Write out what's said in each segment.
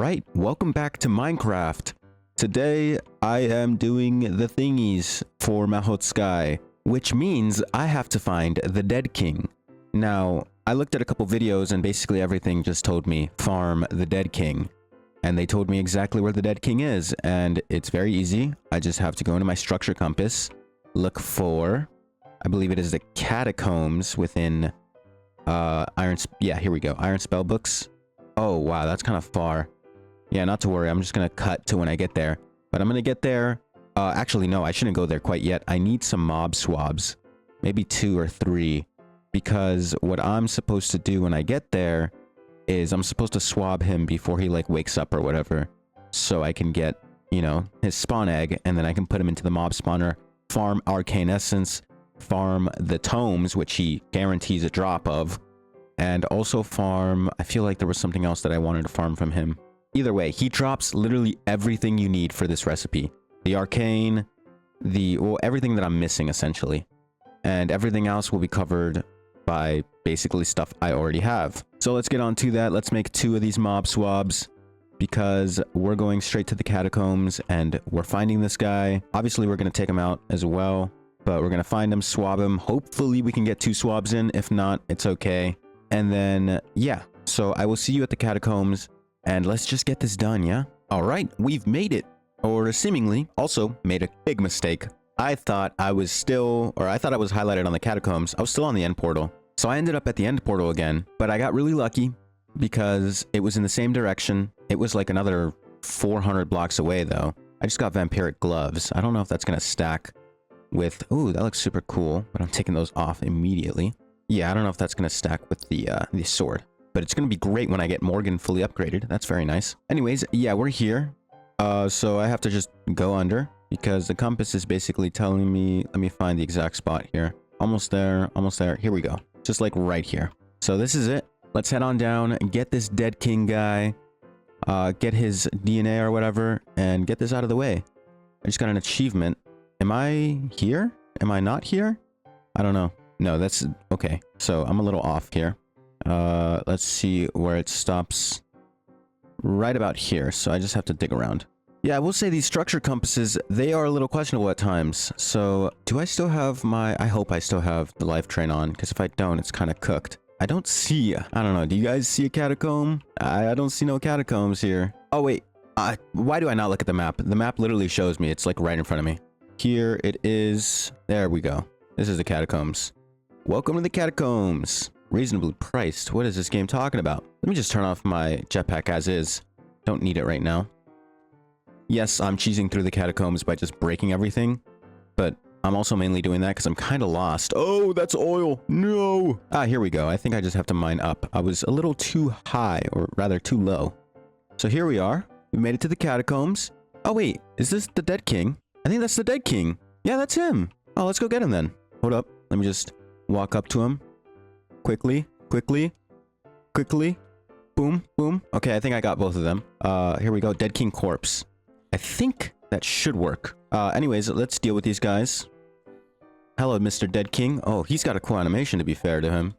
Alright, welcome back to Minecraft. Today, I am doing the thingies for Mahot Sky, which means I have to find the Dead King. Now, I looked at a couple videos and basically everything just told me, farm the Dead King. And they told me exactly where the Dead King is, and it's very easy. I just have to go into my structure compass, look for, I believe it is the catacombs within, yeah, here we go, Iron Spellbooks. Oh, wow, that's kind of far. Yeah, not to worry. I'm just going to cut to when I get there. But I'm going to get there. Actually, no, I shouldn't go there quite yet. I need some mob swabs. Maybe 2 or 3. Because what I'm supposed to do when I get there is I'm supposed to swab him before he, like, wakes up or whatever. So I can get, you know, his spawn egg. And then I can put him into the mob spawner. Farm Arcane Essence. Farm the tomes, which he guarantees a drop of. And also farm... I feel like there was something else that I wanted to farm from him. Either way, he drops literally everything you need for this recipe. The arcane, well, everything that I'm missing, essentially. And everything else will be covered by basically stuff I already have. So let's get on to that. Let's make 2 of these mob swabs. Because we're going straight to the catacombs and we're finding this guy. Obviously, we're going to take him out as well. But we're going to find him, swab him. Hopefully, we can get 2 swabs in. If not, it's okay. And then, yeah. So I will see you at the catacombs. And let's just get this done, yeah? Alright, we've made it. Or seemingly, also made a big mistake. I thought I was highlighted on the catacombs. I was still on the end portal. So I ended up at the end portal again. But I got really lucky because it was in the same direction. It was like another 400 blocks away, though. I just got vampiric gloves. I don't know if that's going to stack with... Ooh, that looks super cool. But I'm taking those off immediately. Yeah, I don't know if that's going to stack with the sword. But it's going to be great when I get Morgan fully upgraded. That's very nice. Anyways, yeah, we're here. So I have to just go under because the compass is basically telling me... Let me find the exact spot here. Almost there. Almost there. Here we go. Just like right here. So this is it. Let's head on down and get this Dead King guy. Get his DNA or whatever. And get this out of the way. I just got an achievement. Am I here? Am I not here? I don't know. No, that's... Okay. So I'm a little off here. Let's see where it stops. Right about here, so I just have to dig around. Yeah, I will say these structure compasses, they are a little questionable at times. So, do I still have my... I hope I still have the life train on, because if I don't, it's kind of cooked. I don't see... I don't know, do you guys see a catacomb? I don't see no catacombs here. Oh, wait. Why do I not look at the map? The map literally shows me. It's like right in front of me. Here it is. There we go. This is the catacombs. Welcome to the catacombs. Reasonably priced. What is this game talking about? Let me just turn off my jetpack as is. Don't need it right now. Yes, I'm cheesing through the catacombs by just breaking everything. But I'm also mainly doing that because I'm kind of lost. Oh, that's oil. No. Here we go. I think I just have to mine up. I was a little too high, or rather too low. So here we are. We made it to the catacombs. Oh, wait. Is this the Dead King? I think that's the Dead King. Yeah, that's him. Oh, let's go get him then. Hold up. Let me just walk up to him. Quickly, quickly, quickly. Boom, boom. Okay, I think I got both of them. Here we go. Dead King Corpse. I think that should work. Anyways, let's deal with these guys. Hello, Mr. Dead King. Oh, he's got a cool animation, to be fair to him.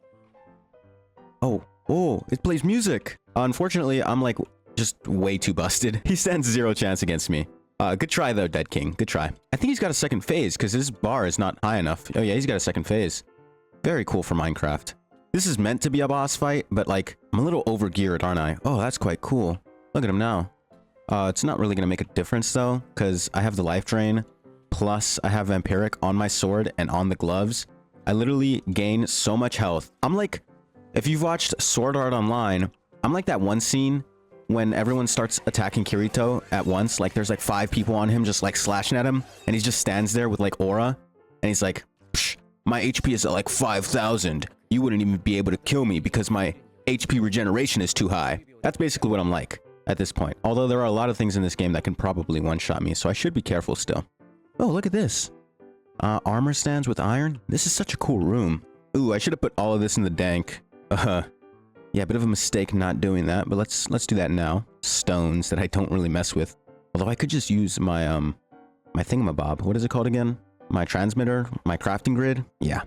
Oh, it plays music. Unfortunately, I'm like just way too busted. He stands 0 chance against me. Good try, though, Dead King. Good try. I think he's got a second phase because his bar is not high enough. Oh, yeah, he's got a second phase. Very cool for Minecraft. This is meant to be a boss fight, but like, I'm a little overgeared, aren't I? Oh, that's quite cool. Look at him now. It's not really going to make a difference, though, because I have the life drain, plus I have Vampiric on my sword and on the gloves. I literally gain so much health. I'm like, if you've watched Sword Art Online, I'm like that one scene when everyone starts attacking Kirito at once. Like, there's like 5 people on him just like slashing at him, and he just stands there with like aura, and he's like, psh, my HP is at like 5,000. You wouldn't even be able to kill me because my HP regeneration is too high. That's basically what I'm like at this point. Although there are a lot of things in this game that can probably one-shot me, so I should be careful still. Oh, look at this. Armor stands with iron. This is such a cool room. Ooh, I should have put all of this in the dank. Yeah, bit of a mistake not doing that, but let's do that now. Stones that I don't really mess with. Although I could just use my my thingamabob. What is it called again? My transmitter? My crafting grid? Yeah.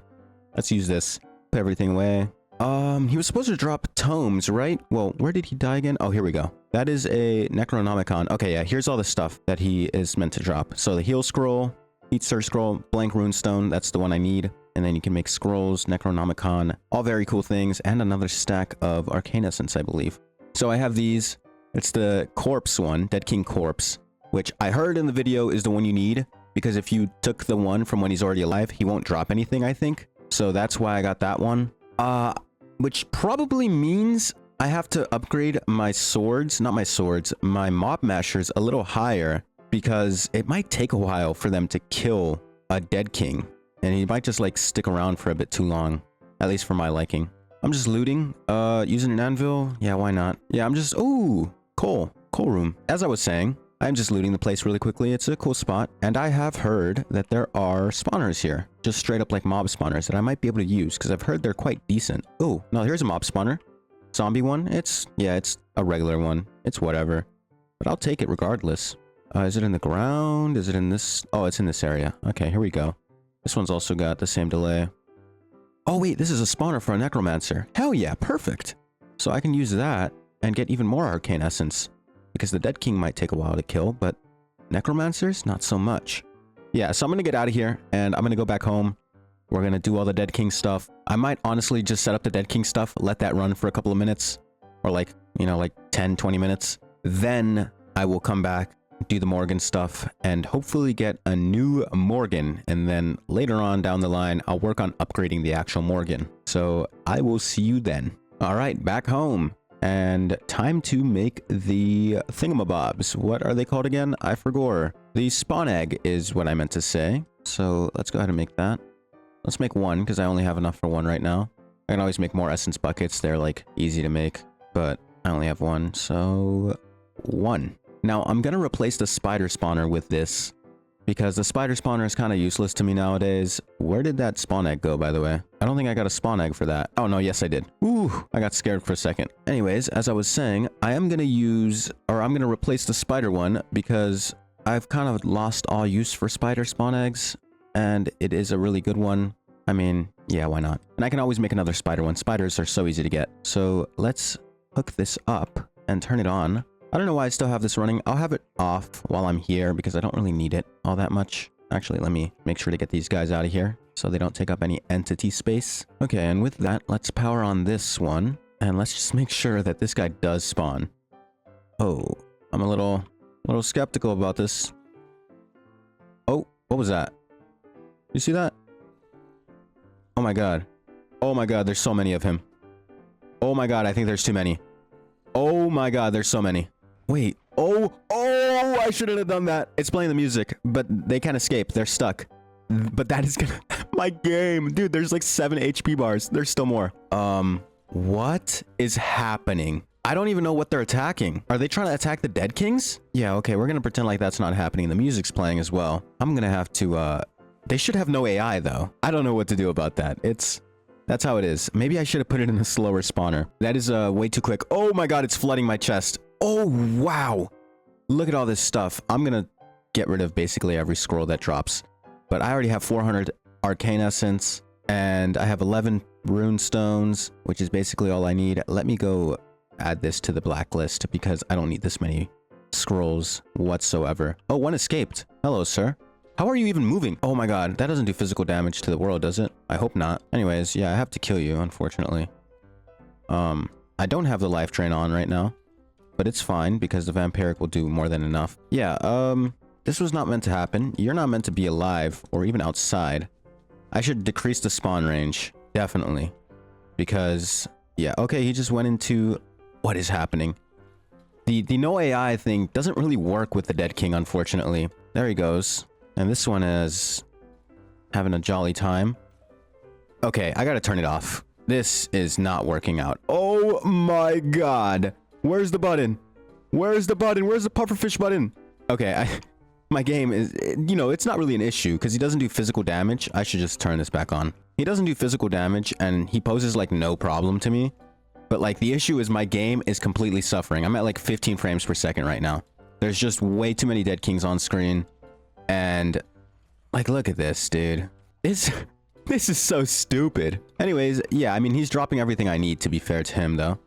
Let's use this. Everything away. He was supposed to drop tomes, right? Well, where did he die again? Oh, here we go. That is a Necronomicon. Okay, yeah, here's all the stuff that he is meant to drop. So the heal scroll, heat surge scroll, blank runestone, that's the one I need. And then you can make scrolls, Necronomicon, all very cool things, and another stack of Arcane Essence, I believe. So I have these. It's the Corpse one, Dead King Corpse, which I heard in the video is the one you need, because if you took the one from when he's already alive, he won't drop anything, I think. So that's why I got that one. Which probably means I have to upgrade my swords, not my swords, my mob mashers a little higher, because it might take a while for them to kill a dead king. And he might just like stick around for a bit too long, at least for my liking. I'm just looting, using an anvil. Yeah, why not? Yeah, I'm just, ooh, coal room. As I was saying, I'm just looting the place really quickly. It's a cool spot. And I have heard that there are spawners here, just straight up like mob spawners that I might be able to use because I've heard they're quite decent. Oh, no, here's a mob spawner. Zombie one. It's a regular one. It's whatever, but I'll take it regardless. Is it in the ground? Is it in this? Oh, it's in this area. Okay, here we go. This one's also got the same delay. Oh wait, this is a spawner for a necromancer. Hell yeah, perfect. So I can use that and get even more arcane essence, because the dead king might take a while to kill, but necromancers, not so much. Yeah, so I'm gonna get out of here and I'm gonna go back home. We're gonna do all the dead king stuff. I might honestly just set up the dead king stuff, let that run for a couple of minutes, or like, you know, like 10, 20 minutes. Then I will come back, do the Morgan stuff, and hopefully get a new Morgan. And then later on down the line, I'll work on upgrading the actual Morgan. So I will see you then. All right, back home. And time to make the thingamabobs. What are they called again? I forgot. The spawn egg is what I meant to say. So let's go ahead and make that. Let's make one, because I only have enough for one right now. I can always make more essence buckets. They're like easy to make, but I only have one. So one. Now I'm going to replace the spider spawner with this, because the spider spawner is kind of useless to me nowadays. Where did that spawn egg go, by the way? I don't think I got a spawn egg for that. Oh no, yes I did. Ooh, I got scared for a second. Anyways, as I was saying, I am going to use, or I'm going to replace the spider one, because I've kind of lost all use for spider spawn eggs, and it is a really good one. I mean, yeah, why not? And I can always make another spider one. Spiders are so easy to get. So let's hook this up and turn it on. I don't know why I still have this running. I'll have it off while I'm here because I don't really need it all that much. Actually, let me make sure to get these guys out of here so they don't take up any entity space. Okay, and with that, let's power on this one. And let's just make sure that this guy does spawn. Oh, I'm a little skeptical about this. Oh, what was that? You see that? Oh my god. Oh my god, there's so many of him. Oh my god, I think there's too many. Oh my god, there's so many. Wait. Oh, I shouldn't have done that. It's playing the music, but they can't escape. They're stuck. But that is gonna... My game. Dude, there's like 7 HP bars. There's still more. What is happening? I don't even know what they're attacking. Are they trying to attack the dead kings? Yeah, okay, we're gonna pretend like that's not happening. The music's playing as well. I'm gonna have to, They should have no AI, though. I don't know what to do about that. That's how it is. Maybe I should have put it in a slower spawner. That is way too quick. Oh my god, it's flooding my chest. Oh, wow. Look at all this stuff. I'm gonna get rid of basically every scroll that drops. But I already have 400 arcane essence, and I have 11 rune stones, which is basically all I need. Let me go add this to the blacklist because I don't need this many scrolls whatsoever. Oh, one escaped. Hello, sir. How are you even moving? Oh my god, that doesn't do physical damage to the world, does it? I hope not. Anyways, yeah, I have to kill you, unfortunately. I don't have the life drain on right now, but it's fine because the vampiric will do more than enough. Yeah, this was not meant to happen. You're not meant to be alive or even outside. I should decrease the spawn range, definitely. Because, yeah, okay, he just went into... What is happening? The no AI thing doesn't really work with the dead king, unfortunately. There he goes. And this one is having a jolly time. Okay, I gotta turn it off. This is not working out. Oh my god. Where's the button? Where's the button? Where's the pufferfish button? Okay, my game is, you know, it's not really an issue because he doesn't do physical damage. I should just turn this back on. He doesn't do physical damage and he poses like no problem to me. But like the issue is my game is completely suffering. I'm at like 15 frames per second right now. There's just way too many dead kings on screen. And like, look at this, dude. This is so stupid. Anyways, yeah, I mean, he's dropping everything I need, to be fair to him, though.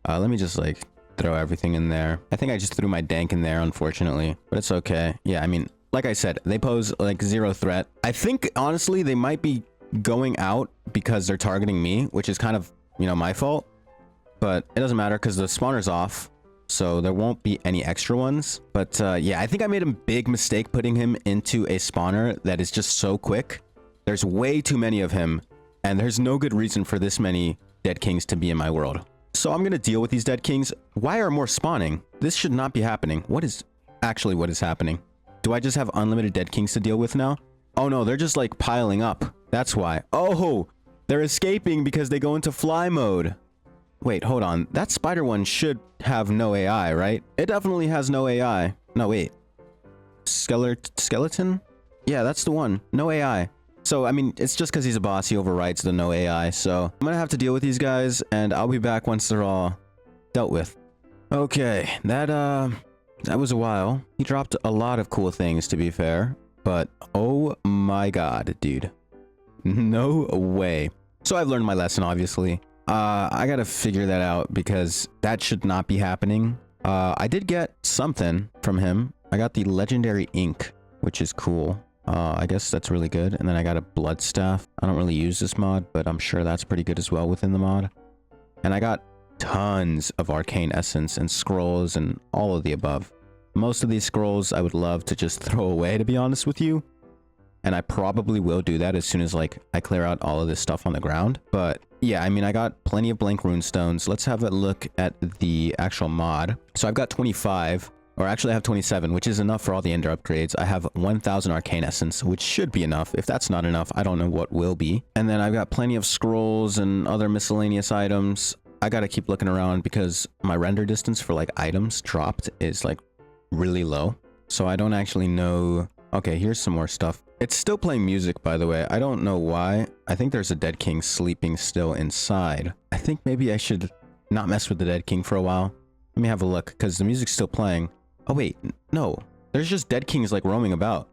Let me just like throw everything in there. I think I just threw my dank in there, unfortunately, but it's okay. Yeah, I mean, like I said, they pose like zero threat. I think, honestly, they might be going out because they're targeting me, which is kind of, you know, my fault. But it doesn't matter because the spawner's off, so there won't be any extra ones. But yeah, I think I made a big mistake putting him into a spawner that is just so quick. There's way too many of him, and there's no good reason for this many dead kings to be in my world. So I'm going to deal with these dead kings. Why are more spawning? This should not be happening. What is happening? Do I just have unlimited dead kings to deal with now? Oh no, they're just like piling up. That's why. Oh, they're escaping because they go into fly mode. Wait, hold on. That spider one should have no AI, right? It definitely has no AI. No, wait. Skeleton? Yeah, that's the one. No AI. So, I mean, it's just because he's a boss, he overrides the no AI. So, I'm gonna have to deal with these guys, and I'll be back once they're all dealt with. Okay, that was a while. He dropped a lot of cool things, to be fair. But, oh my god, dude. No way. So, I've learned my lesson, obviously. I gotta figure that out, because that should not be happening. I did get something from him. I got the legendary ink, which is cool. I guess that's really good. And then I got a blood staff. I don't really use this mod, but I'm sure that's pretty good as well within the mod. And I got tons of arcane essence and scrolls and all of the above. Most of these scrolls I would love to just throw away, to be honest with you. And I probably will do that as soon as like I clear out all of this stuff on the ground. But yeah, I mean, I got plenty of blank runestones. Let's have a look at the actual mod. So I've got 25. Or actually I have 27, which is enough for all the ender upgrades. I have 1000 arcane essence, which should be enough. If that's not enough, I don't know what will be. And then I've got plenty of scrolls and other miscellaneous items. I gotta keep looking around because my render distance for like items dropped is like really low. So I don't actually know. Okay, here's some more stuff. It's still playing music, by the way. I don't know why. I think there's a dead king sleeping still inside. I think maybe I should not mess with the dead king for a while. Let me have a look because the music's still playing. Oh wait, no. There's just dead kings like roaming about.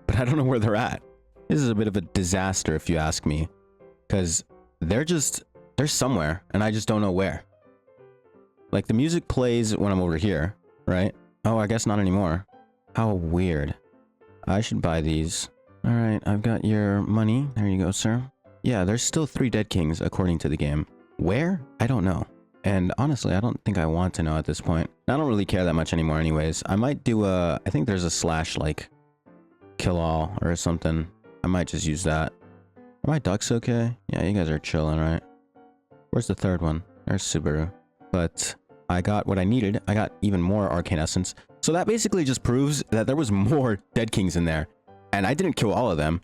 But I don't know where they're at. This is a bit of a disaster if you ask me. Because they're somewhere and I just don't know where. Like the music plays when I'm over here, right? Oh, I guess not anymore. How weird. I should buy these. Alright, I've got your money. There you go, sir. Yeah, there's still 3 dead kings according to the game. Where? I don't know. And honestly, I don't think I want to know at this point. I don't really care that much anymore anyways. I might do I think there's a slash like kill all or something. I might just use that. Are my ducks okay? Yeah, you guys are chilling, right? Where's the third one? There's Subaru. But I got what I needed. I got even more arcane essence. So that basically just proves that there was more dead kings in there. And I didn't kill all of them.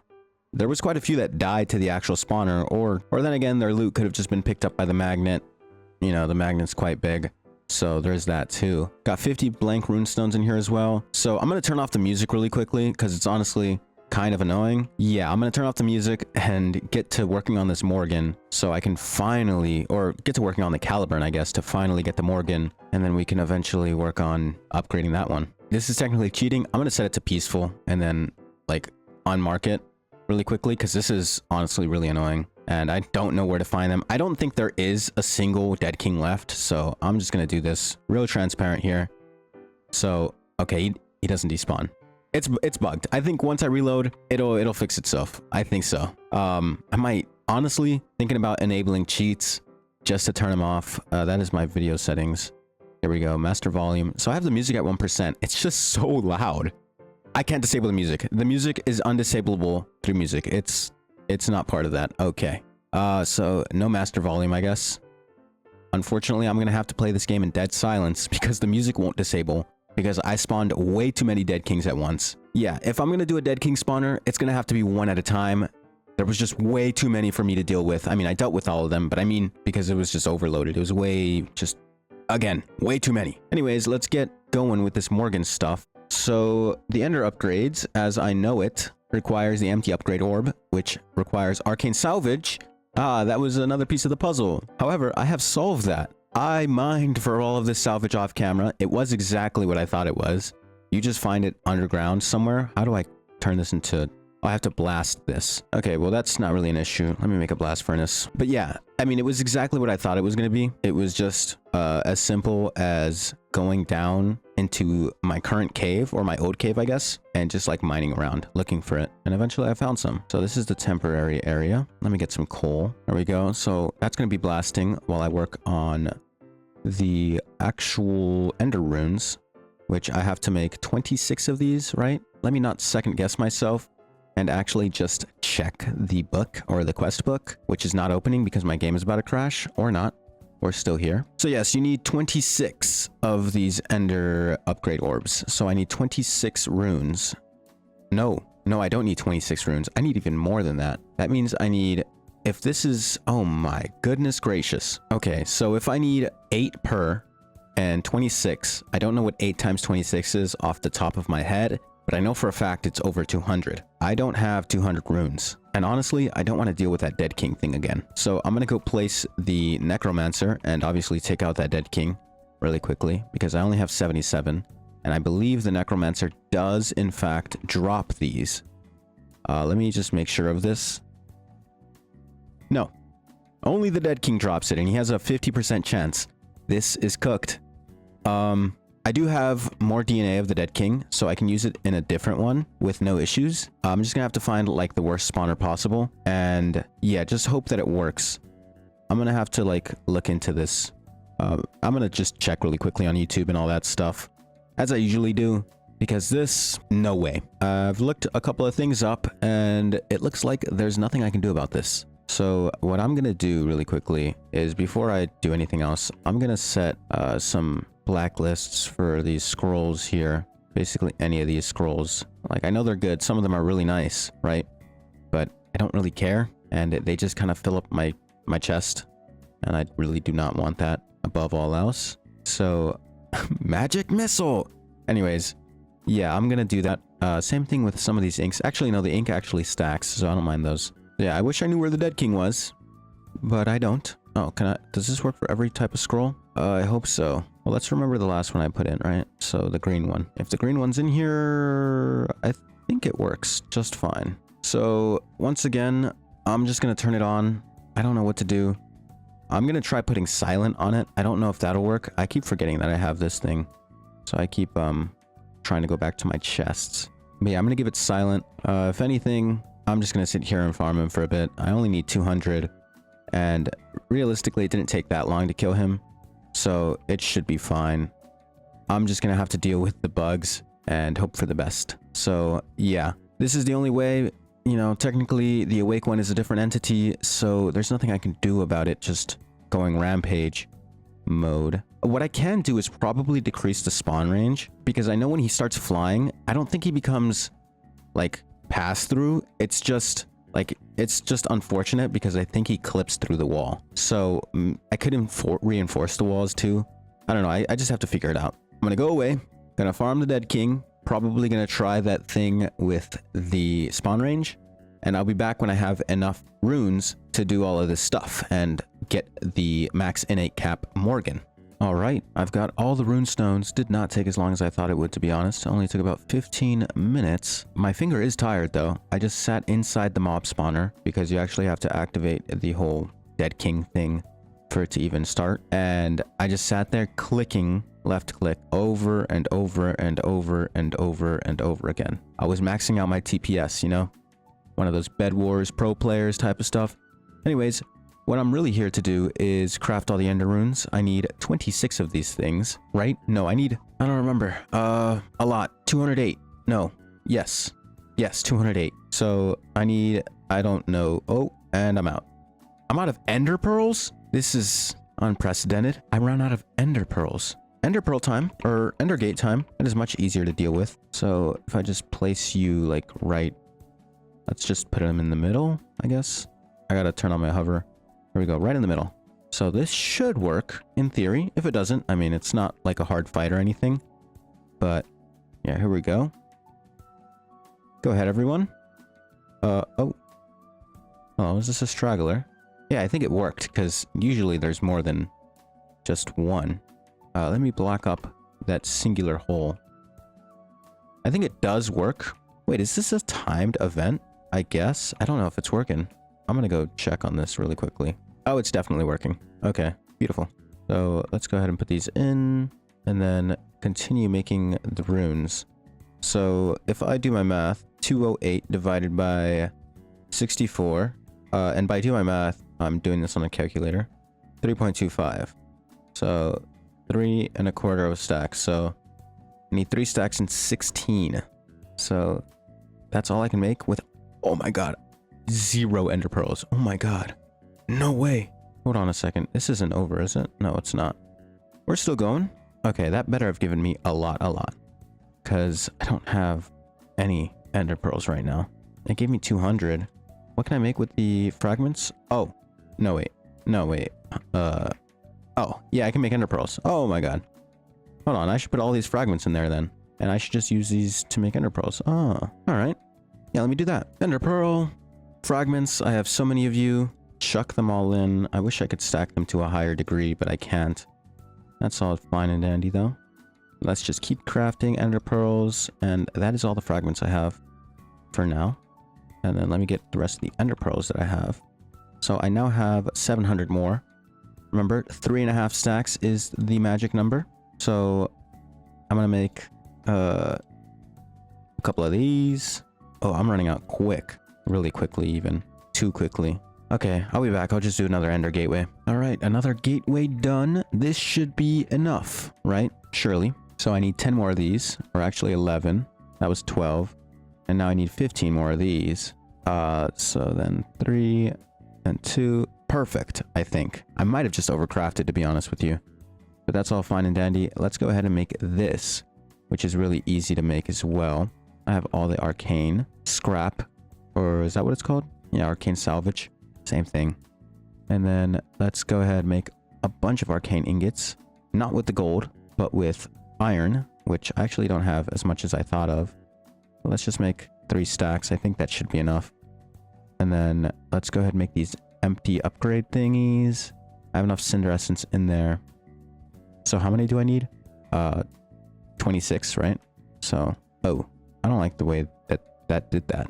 There was quite a few that died to the actual spawner, or then again, their loot could have just been picked up by the magnet. You know, the magnet's quite big. So there's that too. Got 50 blank runestones in here as well. So I'm going to turn off the music really quickly because it's honestly kind of annoying. Yeah, I'm going to turn off the music and get to working on this Morgan so I can finally, or get to working on the Caliburn, I guess, to finally get the Morgan. And then we can eventually work on upgrading that one. This is technically cheating. I'm going to set it to peaceful and then like unmark it really quickly because this is honestly really annoying. And I don't know where to find them. I don't think there is a single dead king left. So I'm just going to do this real transparent here. So, okay, he doesn't despawn. It's bugged. I think once I reload, it'll fix itself. I think so. I might honestly thinking about enabling cheats just to turn them off. That is my video settings. Here we go. Master volume. So I have the music at 1%. It's just so loud. I can't disable the music. The music is undisableable through music. It's not part of that. Okay. So no master volume, I guess. Unfortunately, I'm going to have to play this game in dead silence because the music won't disable because I spawned way too many dead kings at once. Yeah, if I'm going to do a dead king spawner, it's going to have to be one at a time. There was just way too many for me to deal with. I mean, I dealt with all of them, but I mean, because it was just overloaded. It was way way too many. Anyways, let's get going with this Morgan stuff. So the ender upgrades, as I know it, requires the empty upgrade orb, which requires arcane salvage. Ah, that was another piece of the puzzle. However, I have solved that. I mined for all of this salvage off camera. It was exactly what I thought it was. You just find it underground somewhere. How do I turn this into I have to blast this. Okay, well, that's not really an issue. Let me make a blast furnace. But yeah, I mean, it was exactly what I thought it was going to be. It was just as simple as going down into my current cave, or my old cave, I guess, and just like mining around, looking for it. And eventually I found some. So this is the temporary area. Let me get some coal. There we go. So that's going to be blasting while I work on the actual ender runes, which I have to make 26 of these, right? Let me not second guess myself and actually just check the book, or the quest book, which is not opening because my game is about to crash, or not. We're still here. So yes, you need 26 of these ender upgrade orbs. So I need 26 runes. No, I don't need 26 runes. I need even more than that. That means I need, if this is, oh my goodness gracious. Okay, so if I need 8 per and 26, I don't know what 8 times 26 is off the top of my head, but I know for a fact it's over 200. I don't have 200 runes. And honestly, I don't want to deal with that Dead King thing again. So I'm going to go place the Necromancer and obviously take out that Dead King really quickly because I only have 77. And I believe the Necromancer does in fact drop these. Let me just make sure of this. No, only the Dead King drops it and he has a 50% chance. This is cooked. I do have more DNA of the Dead King, so I can use it in a different one with no issues. I'm just gonna have to find like the worst spawner possible. And yeah, just hope that it works. I'm gonna have to like look into this. I'm gonna just check really quickly on YouTube and all that stuff, as I usually do, because this, no way. I've looked a couple of things up and it looks like there's nothing I can do about this. So what I'm gonna do really quickly is, before I do anything else, I'm gonna set some blacklists for these scrolls here. Basically any of these scrolls. Like, I know they're good, some of them are really nice, right? But I don't really care, and they just kind of fill up my chest, and I really do not want that above all else. So magic missile. Anyways, yeah, I'm gonna do that. Same thing with some of these inks. Actually, no, the ink actually stacks, so I don't mind those. Yeah, I wish I knew where the Dead King was, but I don't. Oh, does this work for every type of scroll? I hope so. Well, let's remember the last one I put in, right? So the green one. If the green one's in here, I think it works just fine. So once again, I'm just going to turn it on. I don't know what to do. I'm going to try putting silent on it. I don't know if that'll work. I keep forgetting that I have this thing. So I keep trying to go back to my chests. But yeah, I'm going to give it silent. If anything, I'm just going to sit here and farm him for a bit. I only need 200. And realistically, it didn't take that long to kill him. So it should be fine. I'm just going to have to deal with the bugs and hope for the best. So yeah, this is the only way. You know, technically the awake one is a different entity, so there's nothing I can do about it just going rampage mode. What I can do is probably decrease the spawn range, because I know when he starts flying, I don't think he becomes like pass through. It's just like, it's just unfortunate because I think he clips through the wall. So I could reinforce the walls too. I don't know. I just have to figure it out. I'm going to go away. Going to farm the Dead King. Probably going to try that thing with the spawn range. And I'll be back when I have enough runes to do all of this stuff and get the max innate cap Morgan. All right, I've got all the rune stones. Did not take as long as I thought it would, to be honest. It only took about 15 minutes. My finger is tired though. I just sat inside the mob spawner because you actually have to activate the whole Dead King thing for it to even start. And I just sat there clicking left click over and over and over and over and over again. I was maxing out my TPS, you know? One of those Bed Wars pro players type of stuff. Anyways, what I'm really here to do is craft all the ender runes. I need 26 of these things, right? No, I don't remember. A lot. 208. No. Yes, 208. So I need, I don't know. Oh, and I'm out. I'm out of ender pearls? This is unprecedented. I ran out of ender pearls. Ender pearl time, or ender gate time, that is much easier to deal with. So if I just place you like right, let's just put them in the middle, I guess. I gotta turn on my hover. Here we go, right in the middle. So this should work in theory. If it doesn't, I mean, it's not like a hard fight or anything. But yeah, here we go. Go ahead, everyone. Oh, is this a straggler? Yeah, I think it worked, because usually there's more than just one. Let me block up that singular hole. I think it does work. Wait, is this a timed event? I guess. I don't know if it's working. I'm gonna go check on this really quickly. Oh, it's definitely working. Okay, beautiful. So let's go ahead and put these in and then continue making the runes. So if I do my math, 208 divided by 64, and by doing my math, I'm doing this on a calculator, 3.25. So 3 1/4 of a stack. So I need 3 stacks and 16. So that's all I can make with, oh my god, 0 ender pearls. Oh my god. No way. Hold on a second. This isn't over, is it? No, it's not. We're still going. Okay, that better have given me a lot. Because I don't have any ender pearls right now. It gave me 200. What can I make with the fragments? Oh, no, wait. Oh, yeah, I can make ender pearls. Oh my god. Hold on, I should put all these fragments in there then. And I should just use these to make ender pearls. Oh, alright. Yeah, let me do that. Ender pearl, fragments, I have so many of you. Chuck them all in. I wish I could stack them to a higher degree, but I can't. That's all fine and dandy though. Let's just keep crafting ender pearls, and that is all the fragments I have for now. And then let me get the rest of the ender pearls that I have. So I now have 700 more. Remember, 3.5 stacks is the magic number. So I'm gonna make a couple of these. Oh, I'm running out quick. Really quickly even. Too quickly. Okay, I'll be back. I'll just do another ender gateway. All right, another gateway done. This should be enough, right? Surely. So I need 10 more of these, or actually 11. That was 12. And now I need 15 more of these. So then 3 and 2. Perfect, I think. I might have just overcrafted, to be honest with you. But that's all fine and dandy. Let's go ahead and make this, which is really easy to make as well. I have all the arcane scrap, or is that what it's called? Yeah, arcane salvage. Same thing. And then let's go ahead and make a bunch of arcane ingots. Not with the gold, but with iron, which I actually don't have as much as I thought of. Let's just make 3 stacks. I think that should be enough. And then let's go ahead and make these empty upgrade thingies. I have enough cinder essence in there. So how many do I need? 26, right? So, oh, I don't like the way that did that.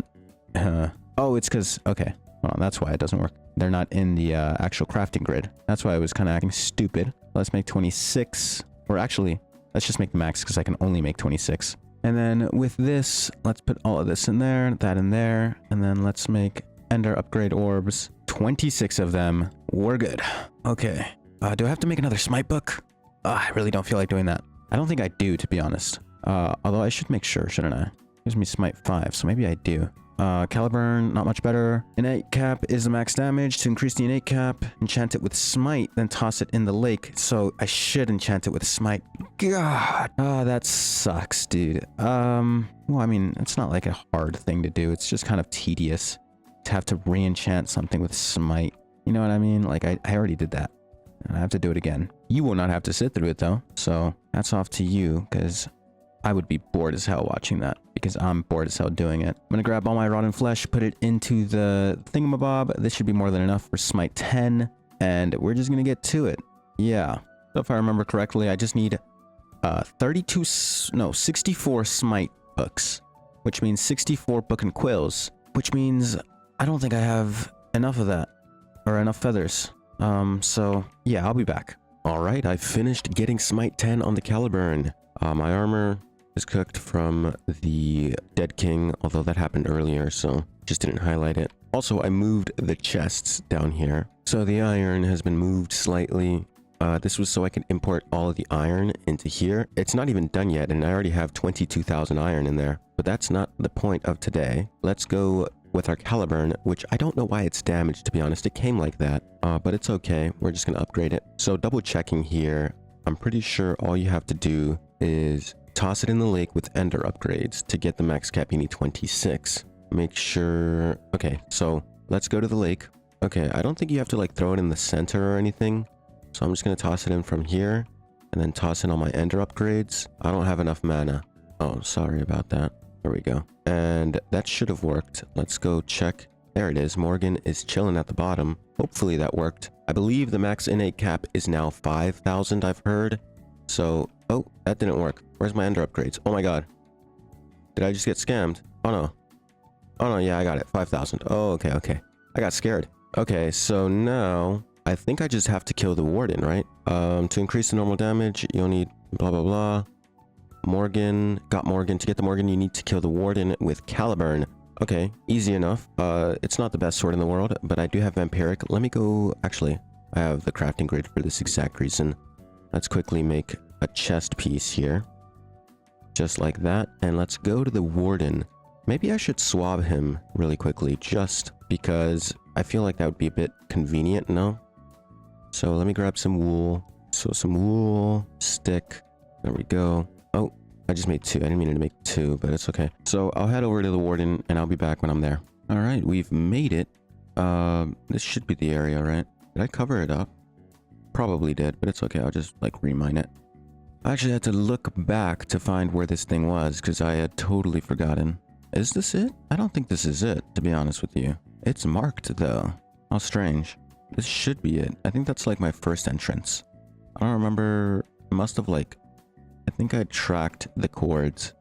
Oh, it's because, okay. Well, that's why it doesn't work. They're not in the actual crafting grid. That's why I was kind of acting stupid. Let's make 26. Or actually, let's just make the max because I can only make 26. And then with this, let's put all of this in there, that in there. And then let's make ender upgrade orbs. 26 of them. We're good. Okay. Do I have to make another smite book? I really don't feel like doing that. I don't think I do, to be honest. Although I should make sure, shouldn't I? Gives me smite 5, so maybe I do. Caliburn, not much better. Innate cap is the max damage. To increase the innate cap, enchant it with smite, then toss it in the lake. So I should enchant it with smite. God. That sucks, dude. Well, I mean, it's not like a hard thing to do. It's just kind of tedious to have to re-enchant something with smite. You know what I mean? Like, I already did that. And I have to do it again. You will not have to sit through it, though. So that's off to you, because I would be bored as hell watching that, because I'm bored as hell doing it. I'm gonna grab all my rotten flesh, put it into the thingamabob. This should be more than enough for smite 10, and we're just gonna get to it. Yeah. So if I remember correctly, I just need 64 smite books, which means 64 book and quills, which means I don't think I have enough of that, or enough feathers. So yeah, I'll be back. All right, I finished getting smite 10 on the Caliburn. My armor is cooked from the Dead King, although that happened earlier, so just didn't highlight it. Also, I moved the chests down here. So the iron has been moved slightly. This was so I could import all of the iron into here. It's not even done yet, and I already have 22,000 iron in there. But that's not the point of today. Let's go with our Caliburn, which I don't know why it's damaged, to be honest. It came like that, but it's okay. We're just going to upgrade it. So double checking here, I'm pretty sure all you have to do is toss it in the lake with ender upgrades. To get the max cap, you need 26. Make sure... Okay, so let's go to the lake. Okay, I don't think you have to like throw it in the center or anything. So I'm just going to toss it in from here and then toss in all my ender upgrades. I don't have enough mana. Oh, sorry about that. There we go. And that should have worked. Let's go check. There it is. Morgan is chilling at the bottom. Hopefully that worked. I believe the max innate cap is now 5,000, I've heard. So, oh, that didn't work. Where's my ender upgrades? Oh my god. Did I just get scammed? Oh no. Oh no, yeah, I got it. 5,000. Oh, okay, okay. I got scared. Okay, so now I think I just have to kill the warden, right? To increase the normal damage, you'll need blah blah blah. Morgan, got Morgan. To get the Morgan, you need to kill the warden with Caliburn. Okay, easy enough. It's not the best sword in the world, but I do have Vampiric. Let me go... Actually, I have the crafting grid for this exact reason. Let's quickly make a chest piece here. Just like that. And let's go to the warden. Maybe I should swab him really quickly, just because I feel like that would be a bit convenient, no? So let me grab some wool. So some wool, stick. There we go. Oh, I just made 2. I didn't mean to make 2, but it's okay. So I'll head over to the warden and I'll be back when I'm there. All right, we've made it. This should be the area, right? Did I cover it up? Probably did, but it's okay. I'll just like remine it. I actually had to look back to find where this thing was because I had totally forgotten. Is this it? I don't think this is it, to be honest with you. It's marked though. How strange. This should be it. I think that's like my first entrance. I don't remember. It must have like... I think I tracked the coords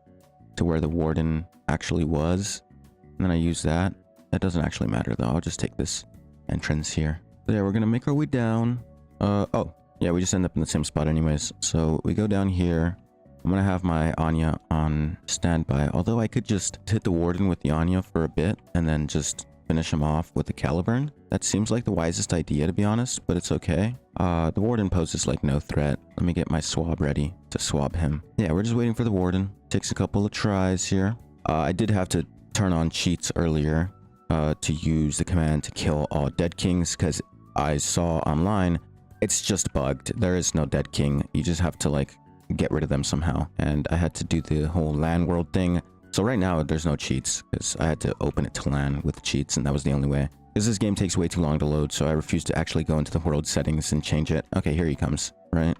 to where the warden actually was. And then I used that. That doesn't actually matter though. I'll just take this entrance here. So yeah, we're gonna make our way down. Oh, yeah, we just end up in the same spot anyways. So we go down here. I'm gonna have my Anya on standby. Although I could just hit the warden with the Anya for a bit and then just finish him off with the Caliburn. That seems like the wisest idea, to be honest, but it's okay. The warden poses like no threat. Let me get my swab ready to swab him. Yeah, we're just waiting for the warden. Takes a couple of tries here. I did have to turn on cheats earlier to use the command to kill all dead kings because I saw online it's just bugged. There is no dead king. You just have to like get rid of them somehow. And I had to do the whole LAN world thing. So right now there's no cheats because I had to open it to LAN with cheats and that was the only way. Because this game takes way too long to load, so I refuse to actually go into the world settings and change it. Okay, here he comes, right?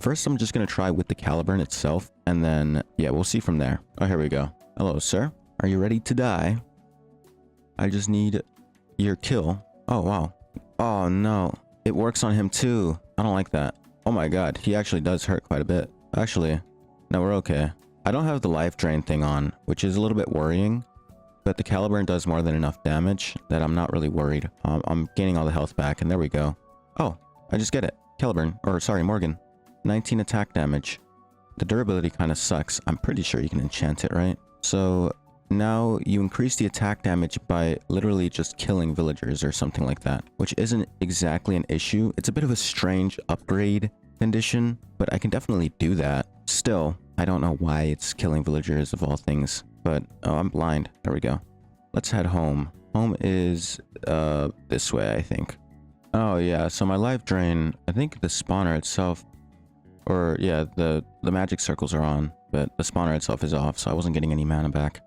First I'm just gonna try with the Caliburn itself, and then, yeah, we'll see from there. Oh, here we go. Hello, sir. Are you ready to die? I just need your kill. Oh, wow. Oh, no. It works on him too. I don't like that. Oh my god, he actually does hurt quite a bit. Actually, no, we're okay. I don't have the life drain thing on, which is a little bit worrying. But the Caliburn does more than enough damage that I'm not really worried. I'm gaining all the health back, and there we go. Oh, I just get it. Caliburn, or sorry, Morgan. 19 attack damage. The durability kind of sucks. I'm pretty sure you can enchant it, right? So now you increase the attack damage by literally just killing villagers or something like that, which isn't exactly an issue. It's a bit of a strange upgrade condition, but I can definitely do that. Still, I don't know why it's killing villagers of all things. But, oh, I'm blind. There we go. Let's head home. Home is, this way, I think. Oh, yeah. So my life drain, I think the spawner itself, or, yeah, the magic circles are on, but the spawner itself is off, so I wasn't getting any mana back.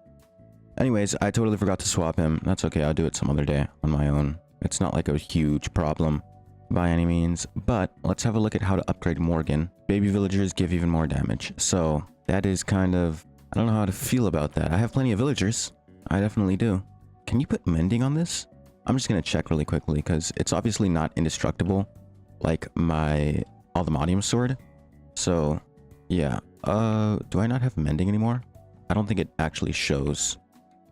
Anyways, I totally forgot to swap him. That's okay. I'll do it some other day on my own. It's not like a huge problem by any means, but let's have a look at how to upgrade Morgan. Baby villagers give even more damage. So that is kind of... I don't know how to feel about that. I have plenty of villagers. I definitely do. Can you put mending on this? I'm just going to check really quickly because it's obviously not indestructible like my Aldemodium sword. So, yeah. Do I not have mending anymore? I don't think it actually shows.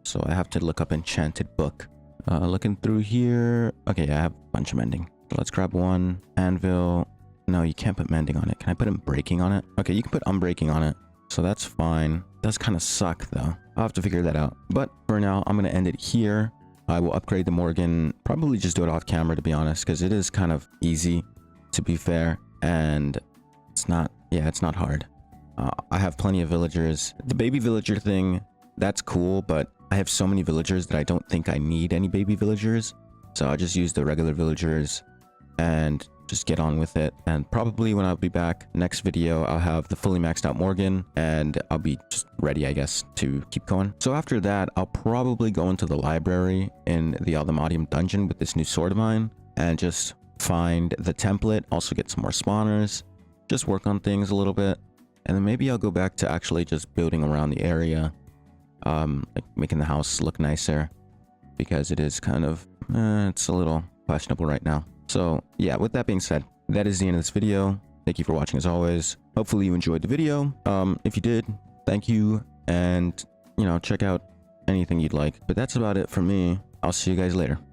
So I have to look up enchanted book. Looking through here. Okay, yeah, I have a bunch of mending. So let's grab one. Anvil. No, you can't put mending on it. Can I put unbreaking on it? Okay, you can put unbreaking on it. So that's fine. Does kind of suck though. I'll have to figure that out. But for now, I'm going to end it here. I will upgrade the Morgan. Probably just do it off camera, to be honest, because it is kind of easy, to be fair. And it's not, yeah, it's not hard. I have plenty of villagers. The baby villager thing, that's cool, but I have so many villagers that I don't think I need any baby villagers. So I'll just use the regular villagers and just get on with it. And probably when I'll be back next video, I'll have the fully maxed out Morgan and I'll be just ready, I guess, to keep going. So after that, I'll probably go into the library in the Aldemodium dungeon with this new sword of mine and just find the template, also get some more spawners, just work on things a little bit. And then maybe I'll go back to actually just building around the area, like making the house look nicer, because it is kind of, it's a little questionable right now. So yeah, with that being said, that is the end of this video. Thank you for watching as always. Hopefully you enjoyed the video. If you did, thank you. And, you know, check out anything you'd like. But that's about it for me. I'll see you guys later.